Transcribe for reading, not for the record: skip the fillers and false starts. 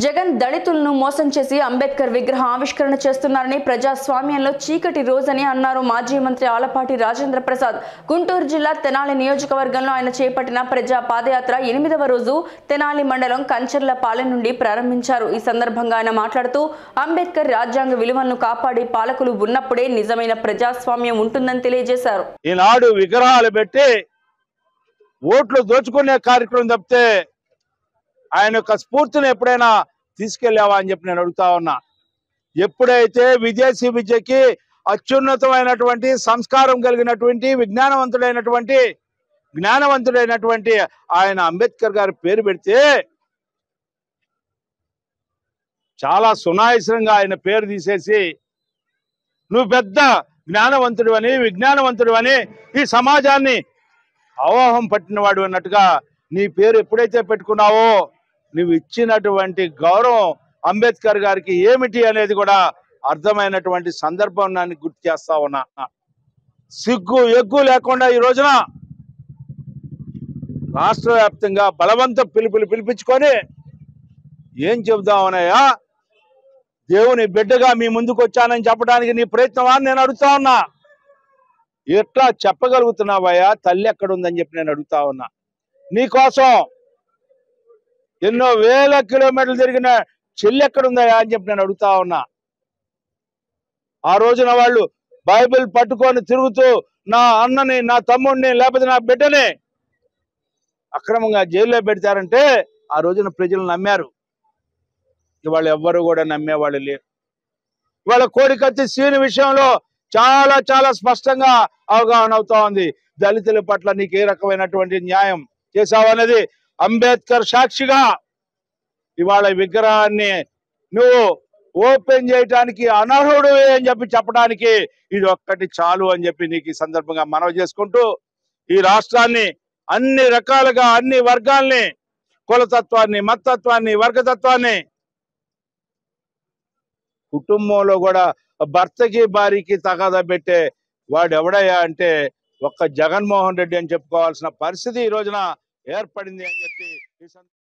జగన్ దళితులను మోసం చేసి అంబేద్కర్ విగ్రహ ఆవిష్కరణ చేస్తున్నారని ప్రజాస్వామ్యంలో చీకటి రోజని అన్నారు మాజీ మంత్రి ఆలపాటి రాజేంద్ర ప్రసాద్. గుంటూరు జిల్లా తెనాలి నియోజకవర్గంలో ఆయన చేపట్టిన ప్రజా పాదయాత్ర 8వ రోజు తెనాలి మండలం కంచర్లపాలెం నుండి ప్రారంభించారు. ఈ సందర్భంగా ఆయన మాట్లాడుతూ అంబేద్కర్ రాజ్యాంగ విలువలను కాపాడే పాలకులు ఉన్నప్పుడే నిజమైన ప్రజాస్వామ్యం ఉంటుందని తెలియజేశారు. ఈనాడు విగ్రహాలు పెట్టి ఓట్లు దోచుకునే కార్యక్రమం తప్పితే ఆయన యొక్క స్ఫూర్తిని ఎప్పుడైనా తీసుకెళ్లావా అని చెప్పి నేను అడుగుతా ఉన్నా. ఎప్పుడైతే విదేశీ విద్యకి అత్యున్నతమైనటువంటి సంస్కారం కలిగినటువంటి జ్ఞానవంతుడైనటువంటి ఆయన అంబేద్కర్ గారి పేరు పెడితే చాలా సునాయాసంగా ఆయన పేరు తీసేసి నువ్వు పెద్ద జ్ఞానవంతుడివని విజ్ఞానవంతుడివని ఈ సమాజాన్ని అవగాహన పట్టినవాడు అన్నట్టుగా నీ పేరు ఎప్పుడైతే పెట్టుకున్నావో నువ్వు ఇచ్చినటువంటి గౌరవం అంబేద్కర్ గారికి ఏమిటి అనేది కూడా అర్థమైనటువంటి సందర్భం నన్ను గుర్తు చేస్తా ఉన్నా. సిగ్గు ఎగ్గు లేకుండా ఈ రోజున రాష్ట్ర వ్యాప్తంగా బలవంత పిలిపించుకొని ఏం చెబుదామనయ్యా, దేవుని బిడ్డగా మీ ముందుకు వచ్చానని చెప్పడానికి నీ ప్రయత్నమా అని నేను అడుగుతా ఉన్నా. ఎట్లా చెప్పగలుగుతున్నావయ్యా తల్లి ఎక్కడుందని చెప్పి నేను అడుగుతా ఉన్నా. నీకోసం ఎన్నో వేల కిలోమీటర్లు తిరిగిన చెల్లి ఎక్కడుందయా అని చెప్పి నేను అడుగుతా ఉన్నా. ఆ రోజున వాళ్ళు బైబిల్ పట్టుకొని తిరుగుతూ నా అన్నని, నా తమ్ముడిని, లేకపోతే నా బిడ్డని అక్రమంగా జైల్లో పెడతారంటే ఆ రోజున ప్రజలు నమ్మారు. ఇవాళ ఎవ్వరు కూడా నమ్మేవాళ్ళు లేరు. ఇవాళ కోడికత్తి సీని విషయంలో చాలా చాలా స్పష్టంగా అవగాహన అవుతా ఉంది. దళితుల పట్ల నీకు ఏ రకమైనటువంటి న్యాయం చేశావనేది అంబేద్కర్ సాక్షిగా ఇవాళ విగ్రహాన్ని నువ్వు ఓపెన్ చేయడానికి అనర్హుడు అని చెప్పి చెప్పడానికి ఇది ఒక్కటి చాలు అని చెప్పి నీకు ఈ సందర్భంగా మనవి చేసుకుంటూ, ఈ రాష్ట్రాన్ని అన్ని రకాలుగా అన్ని వర్గాల్ని, కులతత్వాన్ని, మతత్వాన్ని, వర్గతత్వాన్ని, కుటుంబంలో కూడా భర్తకి భార్యకి తగాదా పెట్టే వాడు ఎవడయ్యా అంటే ఒక్క జగన్మోహన్ రెడ్డి అని చెప్పుకోవాల్సిన పరిస్థితి ఈ రోజున ఏర్పడింది అని చెప్పి